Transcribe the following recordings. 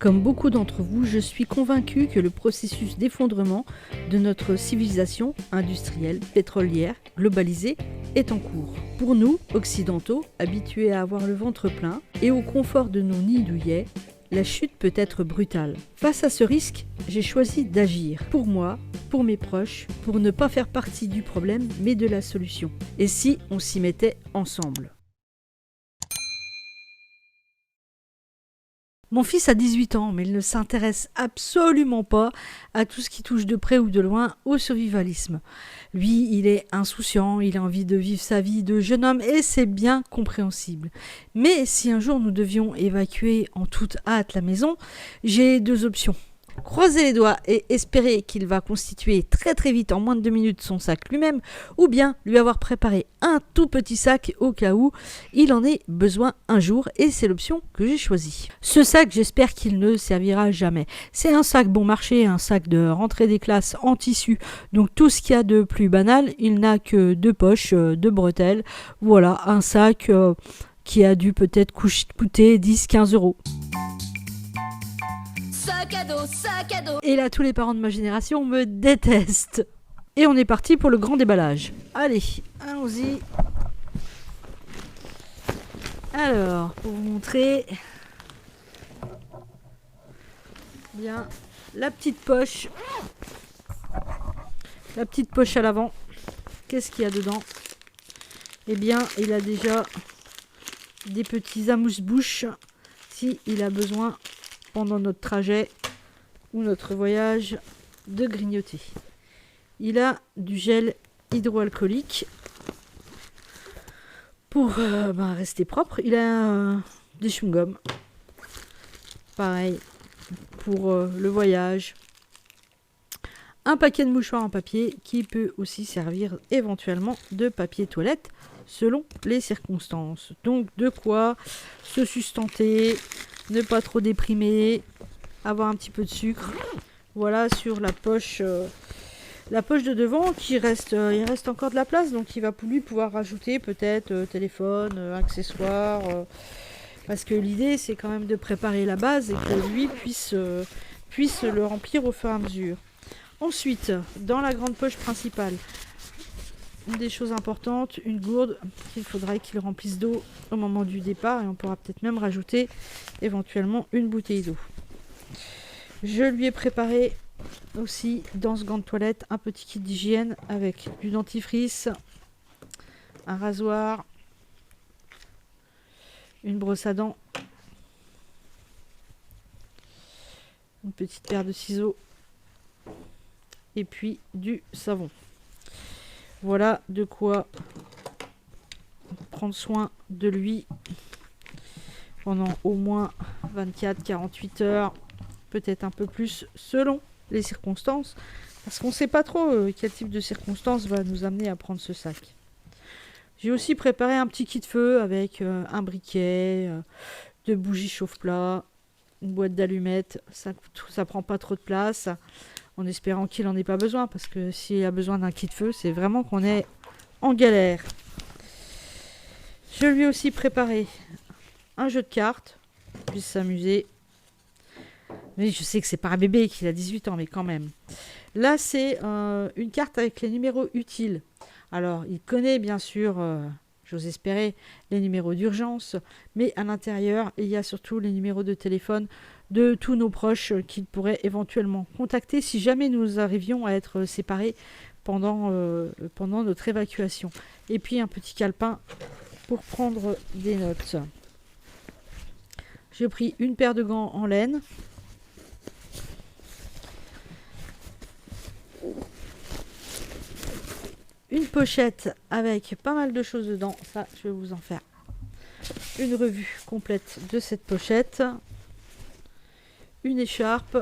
Comme beaucoup d'entre vous, je suis convaincu que le processus d'effondrement de notre civilisation industrielle, pétrolière, globalisée, est en cours. Pour nous, occidentaux, habitués à avoir le ventre plein et au confort de nos nids douillets, la chute peut être brutale. Face à ce risque, j'ai choisi d'agir. Pour moi, pour mes proches, pour ne pas faire partie du problème, mais de la solution. Et si on s'y mettait ensemble ? Mon fils a 18 ans, mais il ne s'intéresse absolument pas à tout ce qui touche de près ou de loin au survivalisme. Lui, il est insouciant, il a envie de vivre sa vie de jeune homme et c'est bien compréhensible. Mais si un jour nous devions évacuer en toute hâte la maison, j'ai deux options. Croiser les doigts et espérer qu'il va constituer très très vite en moins de 2 minutes son sac lui-même, ou bien lui avoir préparé un tout petit sac au cas où il en ait besoin un jour, et c'est l'option que j'ai choisie. Ce sac, j'espère qu'il ne servira jamais. C'est un sac bon marché, un sac de rentrée des classes en tissu, donc tout ce qu'il y a de plus banal. Il n'a que 2 poches, 2 bretelles, voilà, un sac qui a dû peut-être coûter 10-15 euros. Sac à dos. Et là, tous les parents de ma génération me détestent. Et on est parti pour le grand déballage. Allez, allons-y. Alors, pour vous montrer bien la petite poche à l'avant. Qu'est-ce qu'il y a dedans ? Eh bien, il a déjà des petits amuse-bouches si il a besoin pendant notre trajet ou notre voyage de grignoter. Il a du gel hydroalcoolique pour rester propre. Il a des chewing-gums. Pareil pour le voyage. Un paquet de mouchoirs en papier qui peut aussi servir éventuellement de papier toilette selon les circonstances. Donc de quoi se sustenter, ne pas trop déprimer, avoir un petit peu de sucre. Voilà sur la poche de devant qui reste, il reste encore de la place, donc il va lui pouvoir rajouter peut-être téléphone, accessoires, parce que l'idée c'est quand même de préparer la base et que lui puisse le remplir au fur et à mesure. Ensuite, dans la grande poche principale, une des choses importantes, une gourde qu'il faudrait qu'il remplisse d'eau au moment du départ, et on pourra peut-être même rajouter éventuellement une bouteille d'eau. Je lui ai préparé aussi dans ce gant de toilette un petit kit d'hygiène avec du dentifrice, un rasoir, une brosse à dents, une petite paire de ciseaux et puis du savon. Voilà de quoi prendre soin de lui pendant au moins 24-48 heures, peut-être un peu plus selon les circonstances, parce qu'on ne sait pas trop quel type de circonstances va nous amener à prendre ce sac. J'ai aussi préparé un petit kit de feu avec un briquet, 2 bougies chauffe-plat, une boîte d'allumettes. Ça prend pas trop de place, en espérant qu'il n'en ait pas besoin, parce que s'il a besoin d'un kit de feu, c'est vraiment qu'on est en galère. Je lui ai aussi préparé un jeu de cartes, pour puisse s'amuser. Oui, je sais que c'est pas un bébé qu'il a 18 ans, mais quand même. Là, c'est une carte avec les numéros utiles. Alors, il connaît bien sûr, j'ose espérer, les numéros d'urgence, mais à l'intérieur, il y a surtout les numéros de téléphone de tous nos proches qu'il pourrait éventuellement contacter si jamais nous arrivions à être séparés pendant notre évacuation. Et puis un petit calepin pour prendre des notes. J'ai pris une paire de gants en laine. Une pochette avec pas mal de choses dedans. Ça, je vais vous en faire une revue complète de cette pochette. Une écharpe.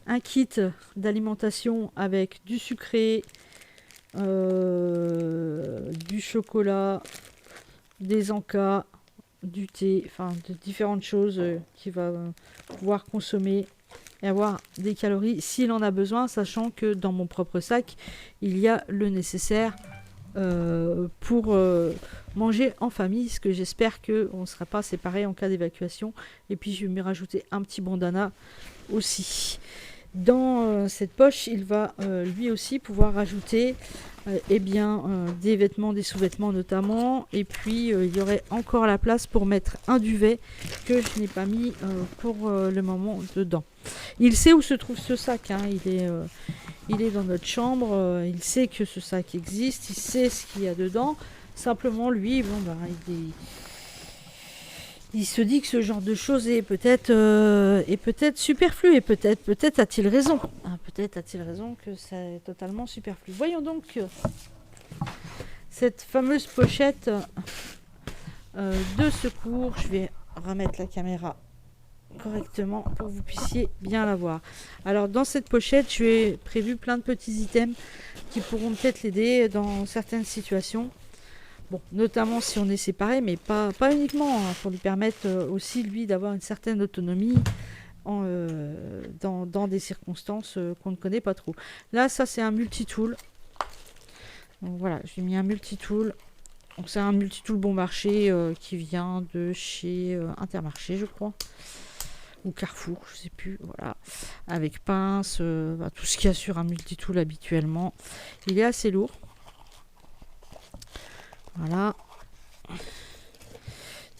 Un kit d'alimentation avec du sucré, du chocolat, des encas, du thé, enfin de différentes choses qu'il va pouvoir consommer et avoir des calories s'il en a besoin, sachant que dans mon propre sac, il y a le nécessaire pour manger en famille, ce que j'espère qu'on ne sera pas séparés en cas d'évacuation. Et puis je vais me rajouter un petit bandana aussi. Dans cette poche, il va lui aussi pouvoir rajouter des vêtements, des sous-vêtements notamment. Et puis il y aurait encore la place pour mettre un duvet que je n'ai pas mis pour le moment dedans. Il sait où se trouve ce sac, hein. Il est dans notre chambre, il sait que ce sac existe, il sait ce qu'il y a dedans. Simplement lui, il se dit que ce genre de choses est peut-être superflu, et peut-être a-t-il raison. Ah, peut-être a-t-il raison que c'est totalement superflu. Voyons donc cette fameuse pochette de secours. Je vais remettre la caméra correctement pour que vous puissiez bien la voir. Alors dans cette pochette, j'ai prévu plein de petits items qui pourront peut-être l'aider dans certaines situations. Bon, notamment si on est séparés, mais pas uniquement, hein, pour lui permettre aussi, lui, d'avoir une certaine autonomie dans des circonstances qu'on ne connaît pas trop. Là, ça, c'est un multitool. Donc voilà, j'ai mis un multitool. Donc c'est un multitool bon marché qui vient de chez Intermarché, je crois. Ou Carrefour, je sais plus, voilà. Avec pince, tout ce qu'il y a sur un multitool habituellement. Il est assez lourd. Voilà.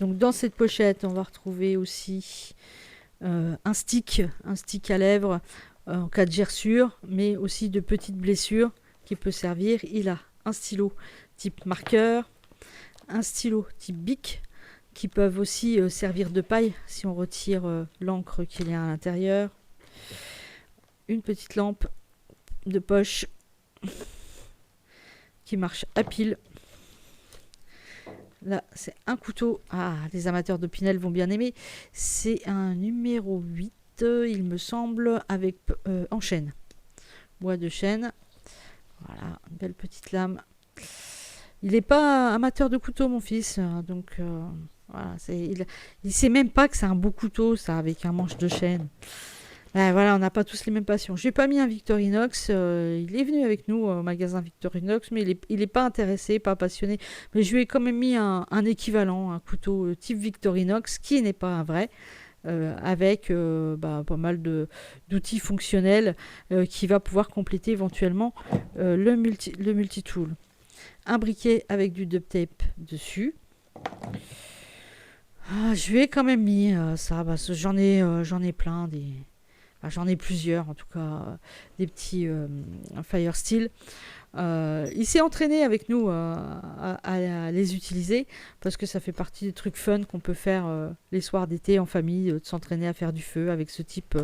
Donc dans cette pochette, on va retrouver aussi un stick à lèvres en cas de gerçure, mais aussi de petites blessures qui peut servir. Il a un stylo type marqueur, un stylo type bic, qui peuvent aussi servir de paille si on retire l'encre qu'il y a à l'intérieur. Une petite lampe de poche qui marche à pile. Là, c'est un couteau. Ah, les amateurs de Pinel vont bien aimer. C'est un numéro 8, il me semble, avec en chêne. Bois de chêne. Voilà, une belle petite lame. Il n'est pas amateur de couteau, mon fils. Donc, voilà, il sait même pas que c'est un beau couteau, ça, avec un manche de chêne. Voilà, on n'a pas tous les mêmes passions. Je n'ai pas mis un Victorinox. Il est venu avec nous au magasin Victorinox, mais il est pas intéressé, pas passionné. Mais je lui ai quand même mis un équivalent, un couteau type Victorinox, qui n'est pas un vrai, avec pas mal d'outils fonctionnels qui va pouvoir compléter éventuellement le multitool. Un briquet avec du duct tape dessus. Je lui ai quand même mis ça, parce que j'en ai plein j'en ai plusieurs, en tout cas, des petits Fire Steel. Il s'est entraîné avec nous à les utiliser, parce que ça fait partie des trucs fun qu'on peut faire les soirs d'été en famille, de s'entraîner à faire du feu avec ce type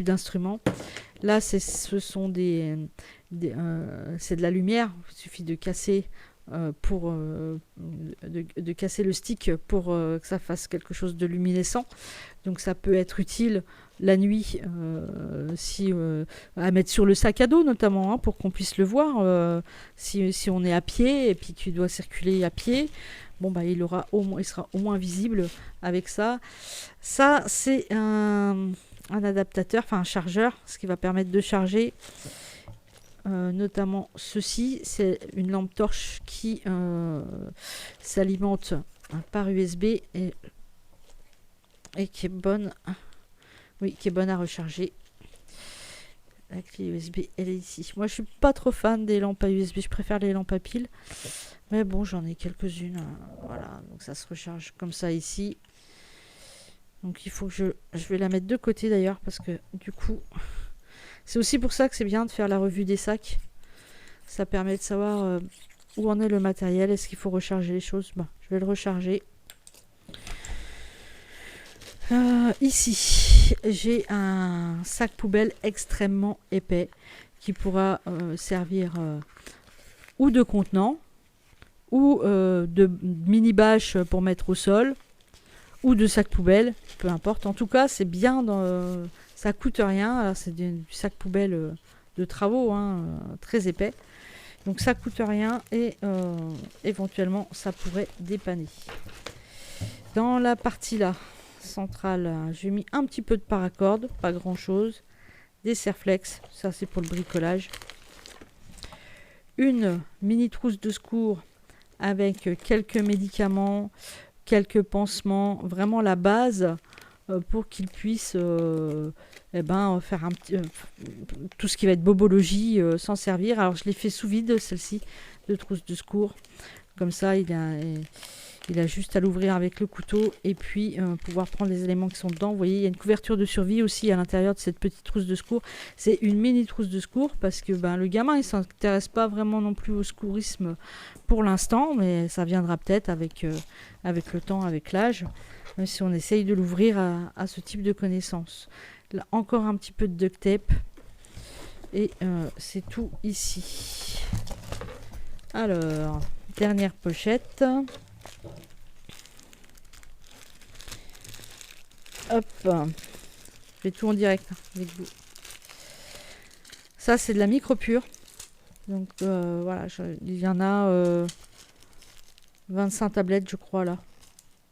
d'instrument. Là, c'est de la lumière. Il suffit de casser de casser le stick pour que ça fasse quelque chose de luminescent. Donc ça peut être utile la nuit à mettre sur le sac à dos notamment, hein, pour qu'on puisse le voir si on est à pied et puis tu dois circuler à pied. Bon, il sera au moins visible avec ça. Ça, c'est un adaptateur, enfin un chargeur, ce qui va permettre de charger notamment ceci. C'est une lampe torche qui s'alimente par USB et qui est bonne. Oui, qui est bonne à recharger. La clé USB, elle est ici. Moi, je suis pas trop fan des lampes à USB. Je préfère les lampes à pile. Mais bon, j'en ai quelques-unes. Voilà, donc ça se recharge comme ça ici. Donc il faut que je vais la mettre de côté d'ailleurs, parce que du coup, c'est aussi pour ça que c'est bien de faire la revue des sacs. Ça permet de savoir où en est le matériel. Est-ce qu'il faut recharger les choses? Je vais le recharger. Ici, j'ai un sac poubelle extrêmement épais qui pourra servir ou de contenant, ou de mini bâche pour mettre au sol, ou de sac poubelle, peu importe. En tout cas, c'est bien, ça coûte rien. Alors, c'est du sac poubelle de travaux, hein, très épais. Donc ça coûte rien et éventuellement ça pourrait dépanner. Dans la partie là, centrale, j'ai mis un petit peu de paracorde, pas grand chose, des serflex, ça c'est pour le bricolage, une mini trousse de secours avec quelques médicaments, quelques pansements, vraiment la base pour qu'il puisse faire un petit, tout ce qui va être bobologie, s'en servir. Alors je l'ai fait sous vide, celle-ci, de trousse de secours. Comme ça, il a juste à l'ouvrir avec le couteau et puis pouvoir prendre les éléments qui sont dedans. Vous voyez, il y a une couverture de survie aussi à l'intérieur de cette petite trousse de secours. C'est une mini trousse de secours parce que le gamin, il ne s'intéresse pas vraiment non plus au secourisme pour l'instant, mais ça viendra peut-être avec le temps, avec l'âge, si on essaye de l'ouvrir à ce type de connaissances. Là, encore un petit peu de duct tape et c'est tout ici. Alors, dernière pochette. Hop, je fais tout en direct avec vous. Ça, c'est de la micro-pure. Donc voilà, il y en a 25 tablettes, je crois, là.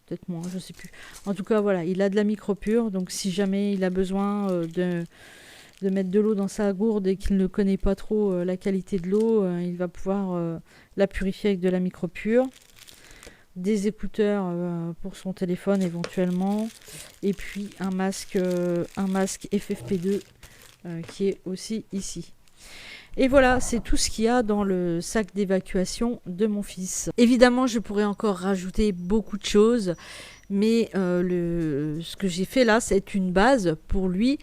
Peut-être moins, je sais plus. En tout cas, voilà, il a de la micro-pure. Donc si jamais il a besoin de mettre de l'eau dans sa gourde et qu'il ne connaît pas trop la qualité de l'eau, il va pouvoir la purifier avec de la micro-pure. Des écouteurs pour son téléphone éventuellement, et puis un masque FFP2 qui est aussi ici. Et voilà, c'est tout ce qu'il y a dans le sac d'évacuation de mon fils. Évidemment, je pourrais encore rajouter beaucoup de choses, mais ce que j'ai fait là, c'est une base pour lui.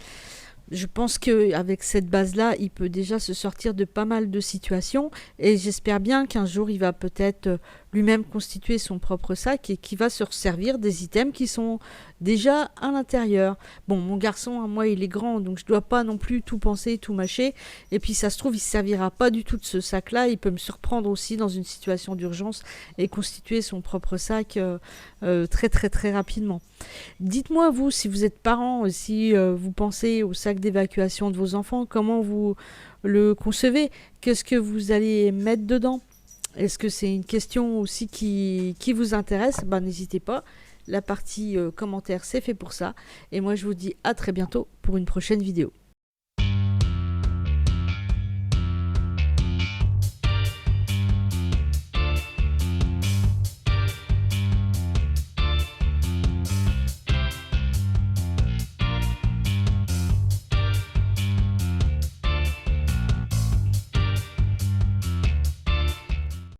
Je pense qu'avec cette base-là, il peut déjà se sortir de pas mal de situations, et j'espère bien qu'un jour, il va peut-être lui-même constituer son propre sac et qui va se servir des items qui sont déjà à l'intérieur. Bon, mon garçon, moi, il est grand, donc je dois pas non plus tout penser, tout mâcher, et puis ça se trouve, il ne servira pas du tout de ce sac-là, il peut me surprendre aussi dans une situation d'urgence et constituer son propre sac très très très rapidement. Dites-moi, vous, si vous êtes parent, si vous pensez au sac d'évacuation de vos enfants, comment vous le concevez? Qu'est-ce que vous allez mettre dedans? Est-ce que c'est une question aussi qui vous intéresse? N'hésitez pas. La partie commentaire, c'est fait pour ça. Et moi, je vous dis à très bientôt pour une prochaine vidéo.